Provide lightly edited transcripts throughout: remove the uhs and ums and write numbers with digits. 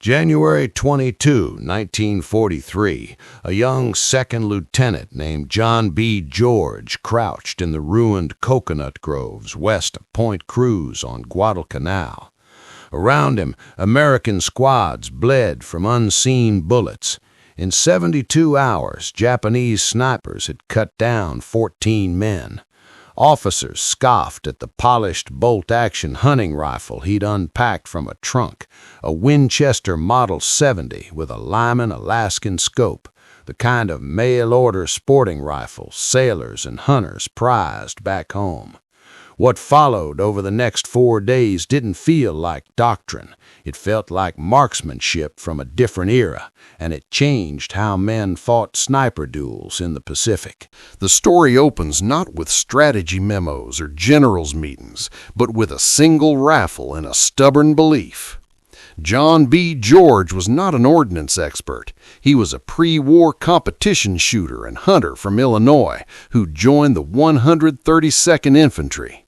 January 22, 1943, a young second lieutenant named John B. George crouched in the ruined coconut groves west of Point Cruz on Guadalcanal. Around him, American squads bled from unseen bullets. In 72 hours, Japanese snipers had cut down 14 men. Officers scoffed at the polished bolt-action hunting rifle he'd unpacked from a trunk, a Winchester Model 70 with a Lyman Alaskan scope, the kind of mail-order sporting rifle sailors and hunters prized back home. What followed over the next 4 days didn't feel like doctrine. It felt like marksmanship from a different era, and it changed how men fought sniper duels in the Pacific. The story opens not with strategy memos or generals' meetings, but with a single rifle and a stubborn belief. John B. George was not an ordnance expert. He was a pre-war competition shooter and hunter from Illinois who joined the 132nd Infantry.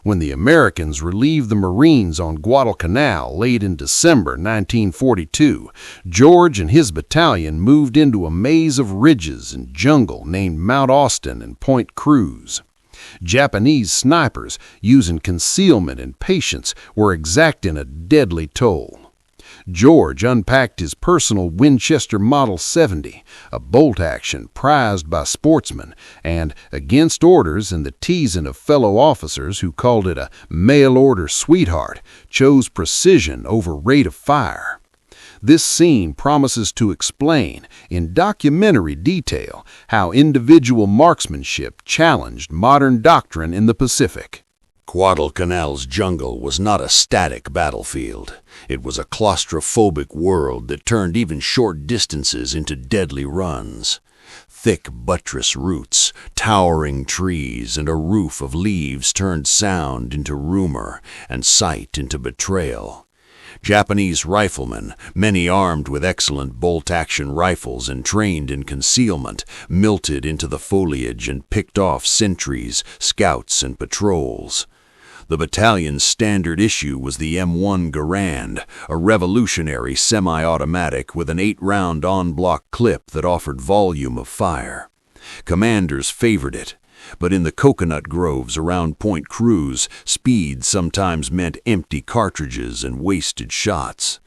When the Americans relieved the Marines on Guadalcanal late in December 1942, George and his battalion moved into a maze of ridges and jungle named Mount Austin and Point Cruz. Japanese snipers, using concealment and patience, were exacting a deadly toll. George unpacked his personal Winchester Model 70, a bolt-action prized by sportsmen, and, against orders and the teasing of fellow officers who called it a mail-order sweetheart, chose precision over rate of fire. This scene promises to explain, in documentary detail, how individual marksmanship challenged modern doctrine in the Pacific. Guadalcanal's jungle was not a static battlefield. It was a claustrophobic world that turned even short distances into deadly runs. Thick buttress roots, towering trees, and a roof of leaves turned sound into rumor and sight into betrayal. Japanese riflemen, many armed with excellent bolt-action rifles and trained in concealment, milted into the foliage and picked off sentries, scouts, and patrols. The battalion's standard issue was the M1 Garand, a revolutionary semi-automatic with an 8-round en-bloc clip that offered volume of fire. Commanders favored it, but in the coconut groves around Point Cruz, speed sometimes meant empty cartridges and wasted shots.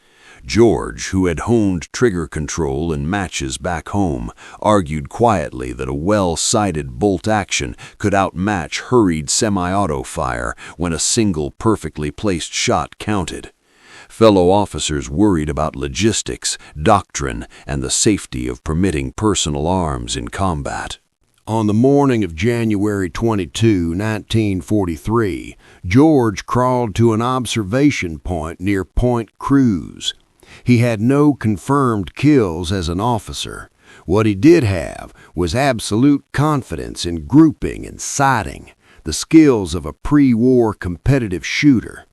George, who had honed trigger control in matches back home, argued quietly that a well-sighted bolt action could outmatch hurried semi-auto fire when a single perfectly placed shot counted. Fellow officers worried about logistics, doctrine, and the safety of permitting personal arms in combat. On the morning of January 22, 1943, George crawled to an observation point near Point Cruz. He had no confirmed kills as an officer. What he did have was absolute confidence in grouping and sighting, the skills of a pre-war competitive shooter.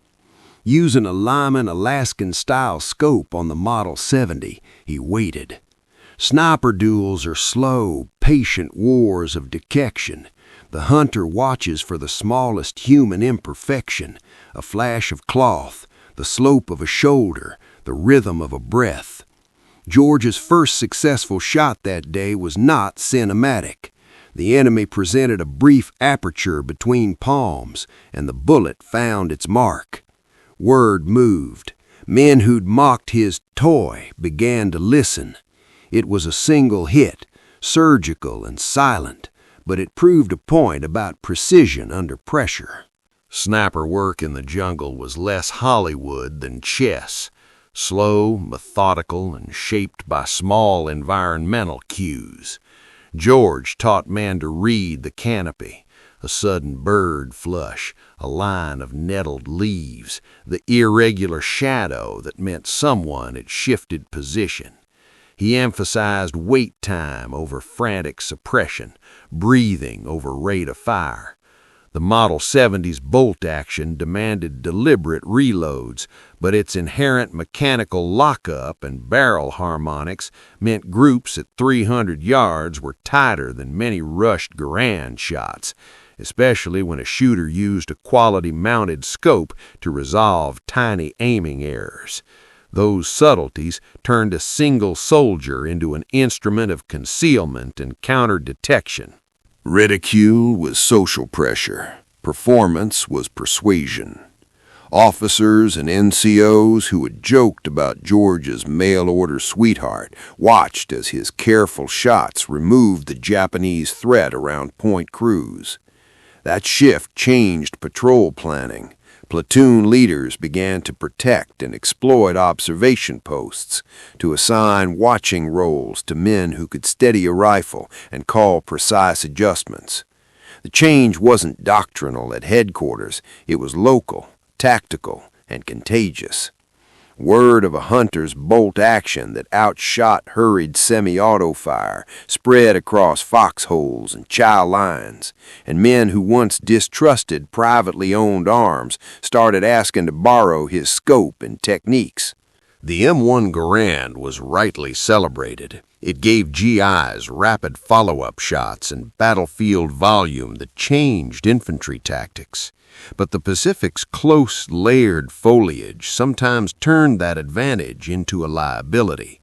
Using a Lyman Alaskan-style scope on the Model 70, he waited. Sniper duels are slow, patient wars of detection. The hunter watches for the smallest human imperfection, a flash of cloth, the slope of a shoulder, the rhythm of a breath. George's first successful shot that day was not cinematic. The enemy presented a brief aperture between palms, and the bullet found its mark. Word moved. Men who'd mocked his toy began to listen. It was a single hit, surgical and silent, but it proved a point about precision under pressure. Sniper work in the jungle was less Hollywood than chess. Slow, methodical, and shaped by small environmental cues. George taught men to read the canopy, a sudden bird flush, a line of nettled leaves, the irregular shadow that meant someone had shifted position. He emphasized wait time over frantic suppression, breathing over rate of fire. The Model 70's bolt action demanded deliberate reloads, but its inherent mechanical lockup and barrel harmonics meant groups at 300 yards were tighter than many rushed Garand shots, especially when a shooter used a quality-mounted scope to resolve tiny aiming errors. Those subtleties turned a single soldier into an instrument of concealment and counter-detection. Ridicule was social pressure. Performance was persuasion. Officers and NCOs who had joked about George's mail-order sweetheart watched as his careful shots removed the Japanese threat around Point Cruz. That shift changed patrol planning. Platoon leaders began to protect and exploit observation posts, to assign watching roles to men who could steady a rifle and call precise adjustments. The change wasn't doctrinal at headquarters, it was local, tactical, and contagious. Word of a hunter's bolt action that outshot hurried semi-auto fire spread across foxholes and chow lines, and men who once distrusted privately owned arms started asking to borrow his scope and techniques. The M1 Garand was rightly celebrated. It gave GIs rapid follow-up shots and battlefield volume that changed infantry tactics. But the Pacific's close, layered foliage sometimes turned that advantage into a liability.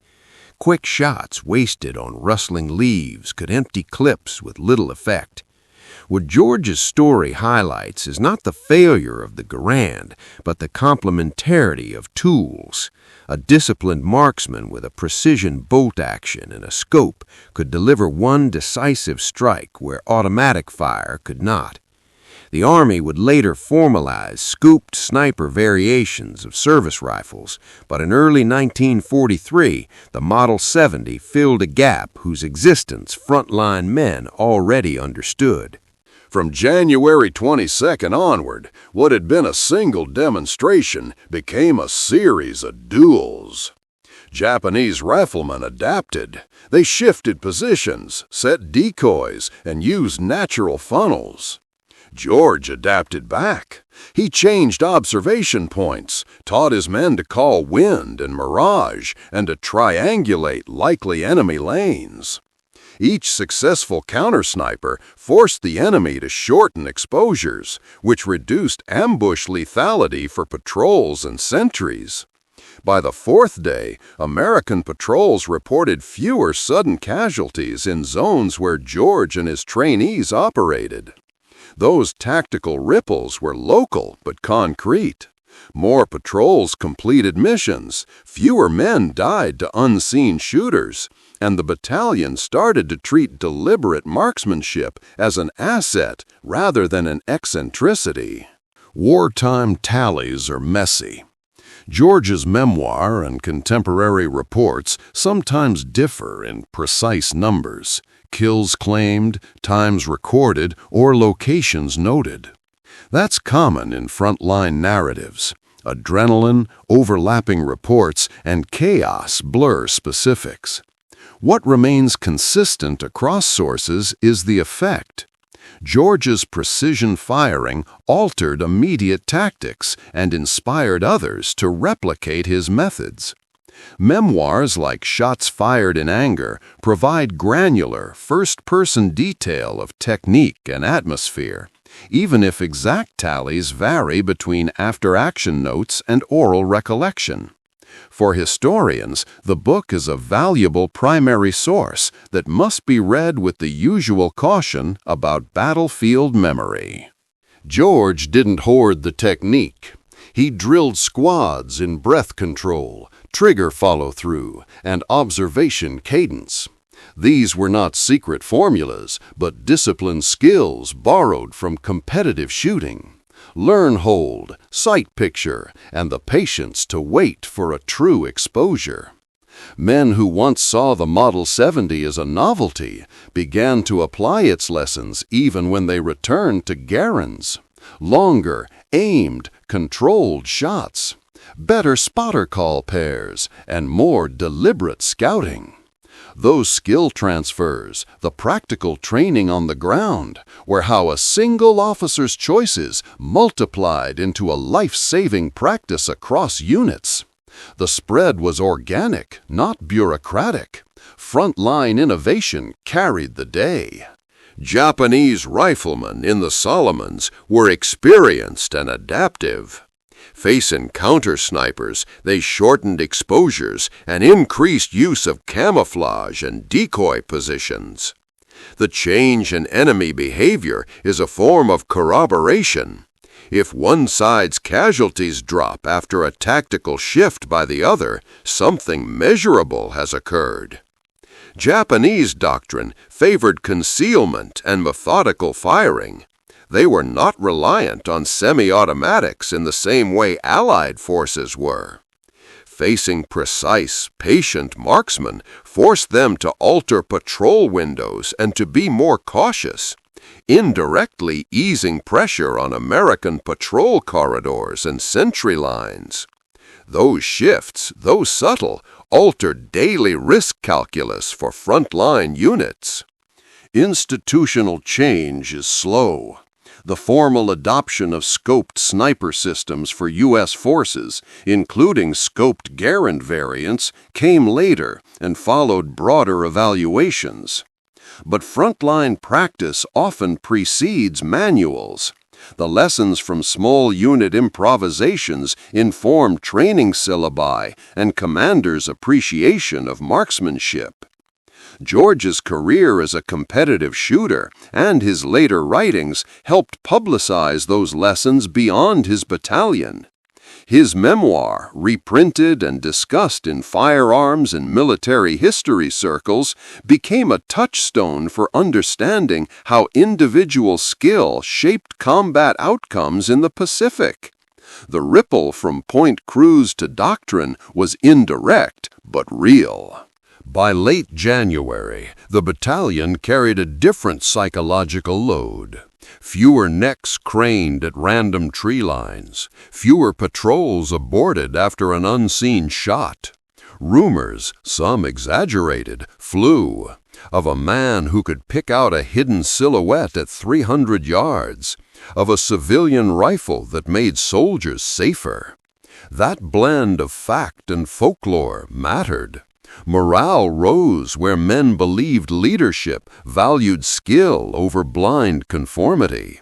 Quick shots wasted on rustling leaves could empty clips with little effect. What George's story highlights is not the failure of the Garand, but the complementarity of tools. A disciplined marksman with a precision bolt action and a scope could deliver one decisive strike where automatic fire could not. The Army would later formalize scooped sniper variations of service rifles, but in early 1943, the Model 70 filled a gap whose existence frontline men already understood. From January 22nd onward, what had been a single demonstration became a series of duels. Japanese riflemen adapted. They shifted positions, set decoys, and used natural funnels. George adapted back. He changed observation points, taught his men to call wind and mirage, and to triangulate likely enemy lanes. Each successful counter-sniper forced the enemy to shorten exposures, which reduced ambush lethality for patrols and sentries. By the fourth day, American patrols reported fewer sudden casualties in zones where George and his trainees operated. Those tactical ripples were local but concrete. More patrols completed missions, fewer men died to unseen shooters, and the battalion started to treat deliberate marksmanship as an asset rather than an eccentricity. Wartime tallies are messy. George's memoir and contemporary reports sometimes differ in precise numbers, kills claimed, times recorded, or locations noted. That's common in frontline narratives. Adrenaline, overlapping reports, and chaos blur specifics. What remains consistent across sources is the effect. George's precision firing altered immediate tactics and inspired others to replicate his methods. Memoirs like Shots Fired in Anger provide granular, first-person detail of technique and atmosphere, even if exact tallies vary between after-action notes and oral recollection. For historians, the book is a valuable primary source that must be read with the usual caution about battlefield memory. George didn't hoard the technique. He drilled squads in breath control, trigger follow-through, and observation cadence. These were not secret formulas, but disciplined skills borrowed from competitive shooting. Learn hold, sight picture, and the patience to wait for a true exposure. Men who once saw the Model 70 as a novelty began to apply its lessons even when they returned to Garands. Longer, aimed, controlled shots, better spotter call pairs, and more deliberate scouting. Those skill transfers, the practical training on the ground, were how a single officer's choices multiplied into a life-saving practice across units. The spread was organic, not bureaucratic. Frontline innovation carried the day. Japanese riflemen in the Solomons were experienced and adaptive. Facing counter-snipers, they shortened exposures and increased use of camouflage and decoy positions. The change in enemy behavior is a form of corroboration. If one side's casualties drop after a tactical shift by the other, something measurable has occurred. Japanese doctrine favored concealment and methodical firing. They were not reliant on semi-automatics in the same way Allied forces were. Facing precise, patient marksmen forced them to alter patrol windows and to be more cautious, indirectly easing pressure on American patrol corridors and sentry lines. Those shifts, though subtle, altered daily risk calculus for frontline units. Institutional change is slow. The formal adoption of scoped sniper systems for U.S. forces, including scoped Garand variants, came later and followed broader evaluations. But frontline practice often precedes manuals. The lessons from small unit improvisations inform training syllabi and commanders' appreciation of marksmanship. George's career as a competitive shooter and his later writings helped publicize those lessons beyond his battalion. His memoir, reprinted and discussed in firearms and military history circles, became a touchstone for understanding how individual skill shaped combat outcomes in the Pacific. The ripple from Point Cruz to doctrine was indirect but real. By late January, the battalion carried a different psychological load. Fewer necks craned at random tree lines, fewer patrols aborted after an unseen shot. Rumors, some exaggerated, flew, of a man who could pick out a hidden silhouette at 300 yards, of a civilian rifle that made soldiers safer. That blend of fact and folklore mattered. Morale rose where men believed leadership valued skill over blind conformity.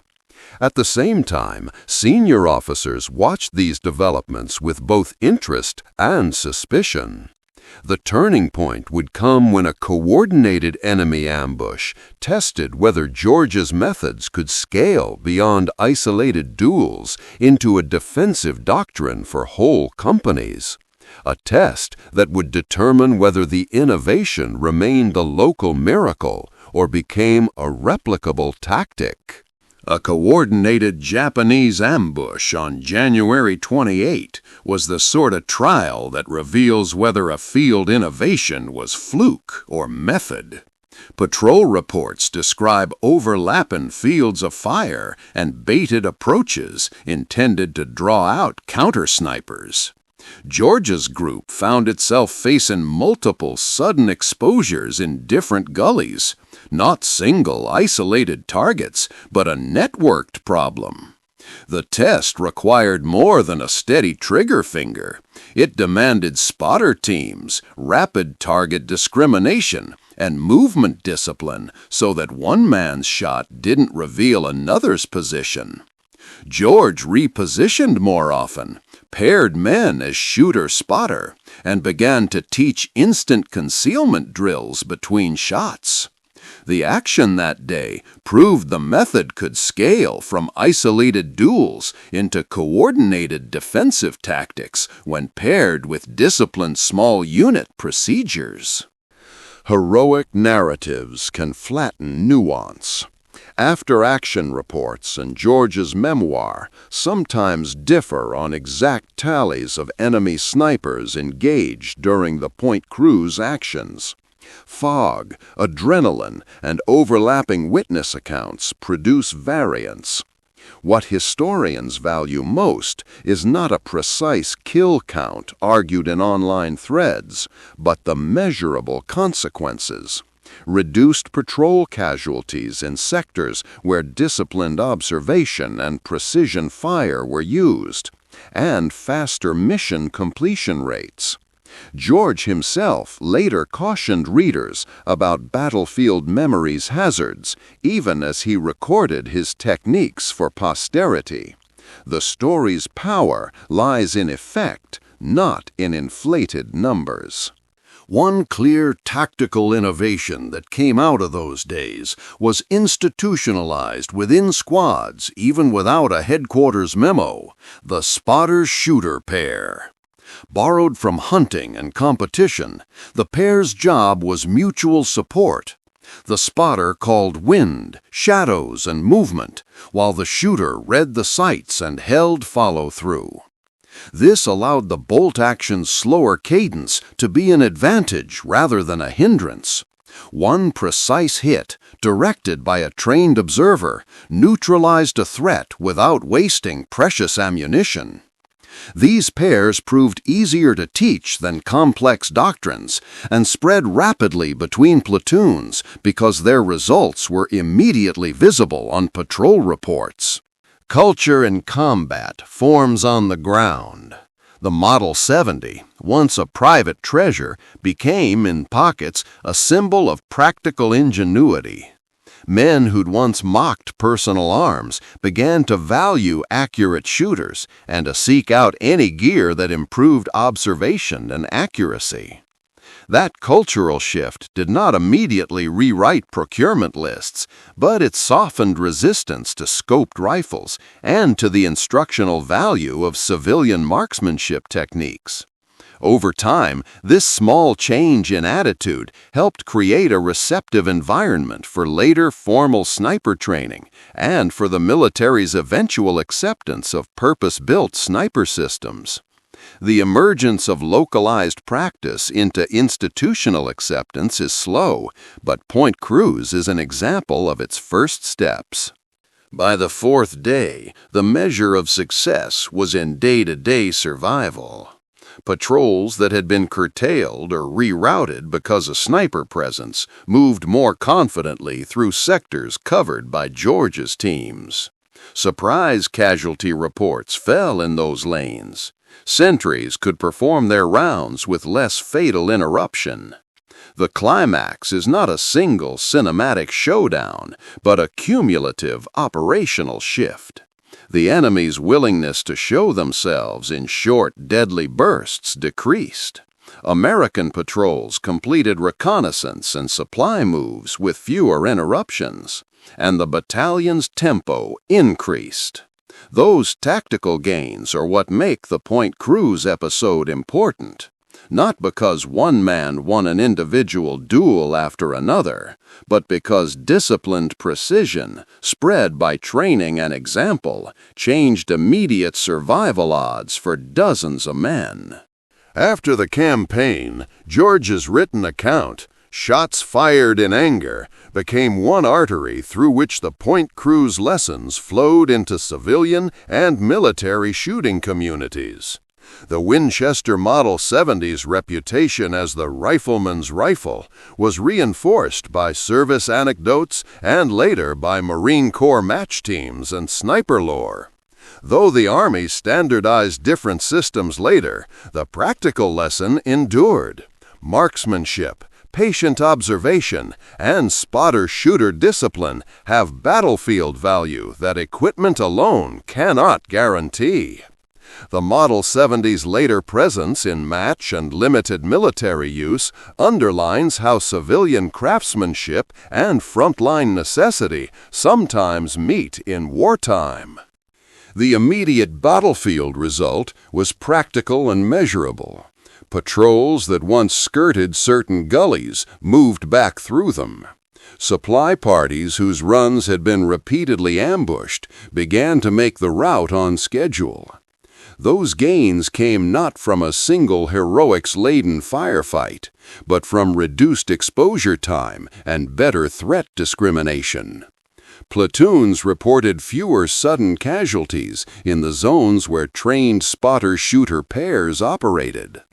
At the same time, senior officers watched these developments with both interest and suspicion. The turning point would come when a coordinated enemy ambush tested whether George's methods could scale beyond isolated duels into a defensive doctrine for whole companies. A test that would determine whether the innovation remained a local miracle or became a replicable tactic. A coordinated Japanese ambush on January 28 was the sort of trial that reveals whether a field innovation was fluke or method. Patrol reports describe overlapping fields of fire and baited approaches intended to draw out counter-snipers. George's group found itself facing multiple sudden exposures in different gullies, not single isolated targets, but a networked problem. The test required more than a steady trigger finger. It demanded spotter teams, rapid target discrimination, and movement discipline so that one man's shot didn't reveal another's position. George repositioned more often, paired men as shooter-spotter, and began to teach instant concealment drills between shots. The action that day proved the method could scale from isolated duels into coordinated defensive tactics when paired with disciplined small unit procedures. Heroic narratives can flatten nuance. After-action reports and George's memoir sometimes differ on exact tallies of enemy snipers engaged during the Point Cruz actions. Fog, adrenaline, and overlapping witness accounts produce variance. What historians value most is not a precise kill count argued in online threads, but the measurable consequences. Reduced patrol casualties in sectors where disciplined observation and precision fire were used, and faster mission completion rates. George himself later cautioned readers about battlefield memory's hazards, even as he recorded his techniques for posterity. The story's power lies in effect, not in inflated numbers. One clear tactical innovation that came out of those days was institutionalized within squads, even without a headquarters memo, the spotter-shooter pair. Borrowed from hunting and competition, the pair's job was mutual support. The spotter called wind, shadows, and movement, while the shooter read the sights and held follow-through. This allowed the bolt-action's slower cadence to be an advantage rather than a hindrance. One precise hit, directed by a trained observer, neutralized a threat without wasting precious ammunition. These pairs proved easier to teach than complex doctrines and spread rapidly between platoons because their results were immediately visible on patrol reports. Culture in combat forms on the ground. The Model 70, once a private treasure, became, in pockets, a symbol of practical ingenuity. Men who'd once mocked personal arms began to value accurate shooters and to seek out any gear that improved observation and accuracy. That cultural shift did not immediately rewrite procurement lists, but it softened resistance to scoped rifles and to the instructional value of civilian marksmanship techniques. Over time, this small change in attitude helped create a receptive environment for later formal sniper training and for the military's eventual acceptance of purpose-built sniper systems. The emergence of localized practice into institutional acceptance is slow, but Point Cruz is an example of its first steps. By the fourth day, the measure of success was in day-to-day survival. Patrols that had been curtailed or rerouted because of sniper presence moved more confidently through sectors covered by George's teams. Surprise casualty reports fell in those lanes. Sentries could perform their rounds with less fatal interruption. The climax is not a single cinematic showdown, but a cumulative operational shift. The enemy's willingness to show themselves in short, deadly bursts decreased. American patrols completed reconnaissance and supply moves with fewer interruptions, and the battalion's tempo increased. Those tactical gains are what make the Point Cruz episode important, not because one man won an individual duel after another, but because disciplined precision, spread by training and example, changed immediate survival odds for dozens of men. After the campaign, George's written account, "Shots Fired in Anger," became one artery through which the Point Cruz lessons flowed into civilian and military shooting communities. The Winchester Model 70's reputation as the rifleman's rifle was reinforced by service anecdotes and later by Marine Corps match teams and sniper lore. Though the Army standardized different systems later, the practical lesson endured. Marksmanship, patient observation, and spotter-shooter discipline have battlefield value that equipment alone cannot guarantee. The Model 70's later presence in match and limited military use underlines how civilian craftsmanship and frontline necessity sometimes meet in wartime. The immediate battlefield result was practical and measurable. Patrols that once skirted certain gullies moved back through them. Supply parties whose runs had been repeatedly ambushed began to make the route on schedule. Those gains came not from a single heroics-laden firefight, but from reduced exposure time and better threat discrimination. Platoons reported fewer sudden casualties in the zones where trained spotter-shooter pairs operated.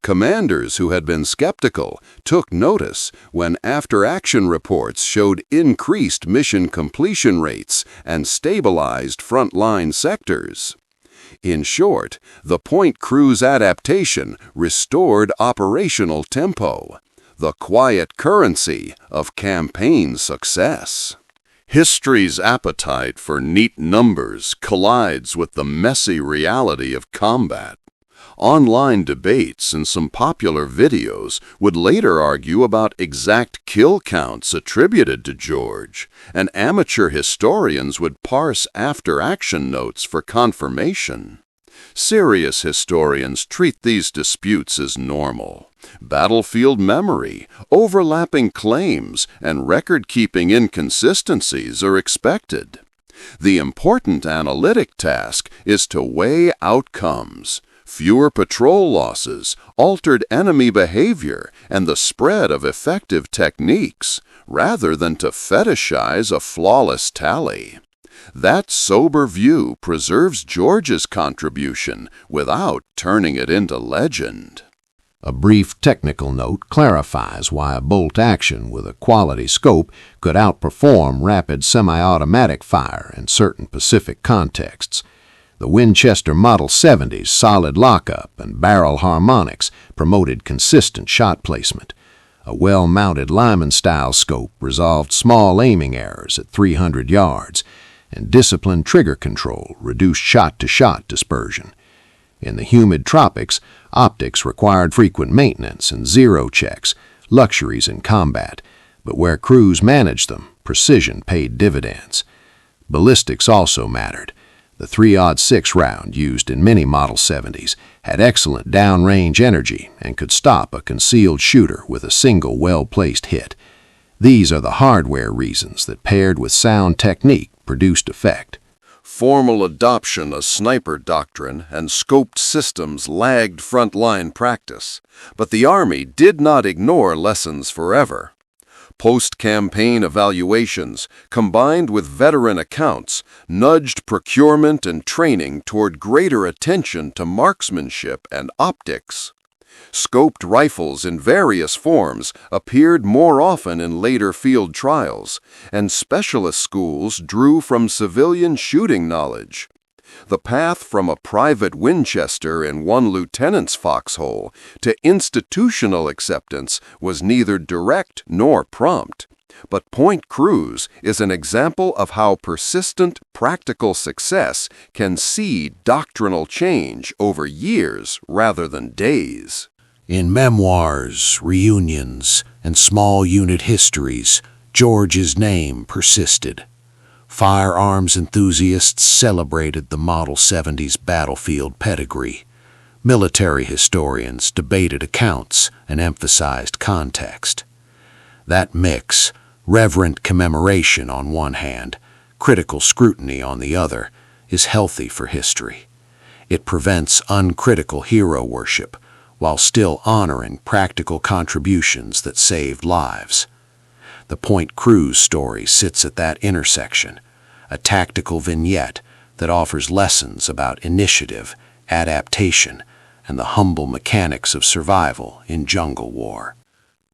Commanders who had been skeptical took notice when after-action reports showed increased mission completion rates and stabilized frontline sectors. In short, the Point Cruz adaptation restored operational tempo, the quiet currency of campaign success. History's appetite for neat numbers collides with the messy reality of combat. Online debates and some popular videos would later argue about exact kill counts attributed to George, and amateur historians would parse after-action notes for confirmation. Serious historians treat these disputes as normal. Battlefield memory, overlapping claims, and record-keeping inconsistencies are expected. The important analytic task is to weigh outcomes. Fewer patrol losses, altered enemy behavior, and the spread of effective techniques, rather than to fetishize a flawless tally. That sober view preserves George's contribution without turning it into legend. A brief technical note clarifies why a bolt action with a quality scope could outperform rapid semi-automatic fire in certain Pacific contexts. The Winchester Model 70's solid lockup and barrel harmonics promoted consistent shot placement. A well-mounted Lyman-style scope resolved small aiming errors at 300 yards, and disciplined trigger control reduced shot-to-shot dispersion. In the humid tropics, optics required frequent maintenance and zero checks, luxuries in combat, but where crews managed them, precision paid dividends. Ballistics also mattered. The 3-06 round used in many Model 70s had excellent downrange energy and could stop a concealed shooter with a single well-placed hit. These are the hardware reasons that, paired with sound technique, produced effect. Formal adoption of sniper doctrine and scoped systems lagged frontline practice, but the Army did not ignore lessons forever. Post-campaign evaluations, combined with veteran accounts, nudged procurement and training toward greater attention to marksmanship and optics. Scoped rifles in various forms appeared more often in later field trials, and specialist schools drew from civilian shooting knowledge. The path from a private Winchester in one lieutenant's foxhole to institutional acceptance was neither direct nor prompt. But Point Cruz is an example of how persistent, practical success can seed doctrinal change over years rather than days. In memoirs, reunions, and small unit histories, George's name persisted. Firearms enthusiasts celebrated the Model 70's battlefield pedigree. Military historians debated accounts and emphasized context. That mix, reverent commemoration on one hand, critical scrutiny on the other, is healthy for history. It prevents uncritical hero worship, while still honoring practical contributions that saved lives. The Point Cruz story sits at that intersection, a tactical vignette that offers lessons about initiative, adaptation, and the humble mechanics of survival in jungle war.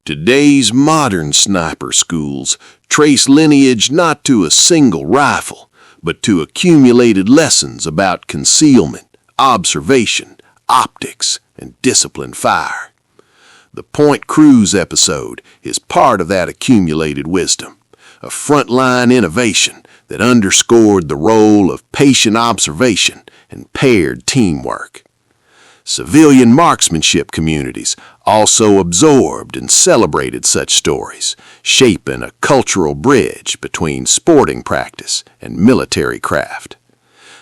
Today's modern sniper schools trace lineage not to a single rifle, but to accumulated lessons about concealment, observation, optics, and disciplined fire. The Point Cruz episode is part of that accumulated wisdom, a frontline innovation that underscored the role of patient observation and paired teamwork. Civilian marksmanship communities also absorbed and celebrated such stories, shaping a cultural bridge between sporting practice and military craft.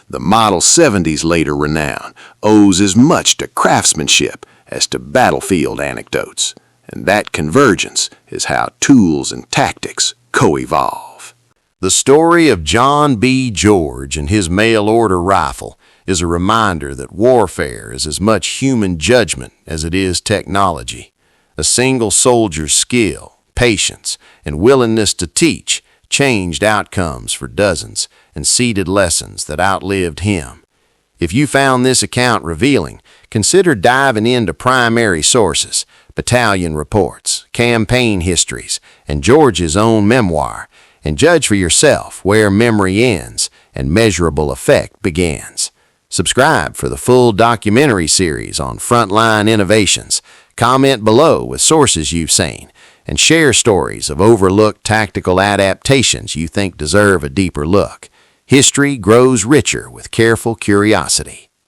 The Model 70's later renown owes as much to craftsmanship as to battlefield anecdotes, and that convergence is how tools and tactics co-evolve. The story of John B. George and his mail-order rifle is a reminder that warfare is as much human judgment as it is technology. A single soldier's skill, patience, and willingness to teach changed outcomes for dozens and seeded lessons that outlived him. If you found this account revealing, consider diving into primary sources, battalion reports, campaign histories, and George's own memoir, and judge for yourself where memory ends and measurable effect begins. Subscribe for the full documentary series on frontline innovations. Comment below with sources you've seen, and share stories of overlooked tactical adaptations you think deserve a deeper look. History grows richer with careful curiosity.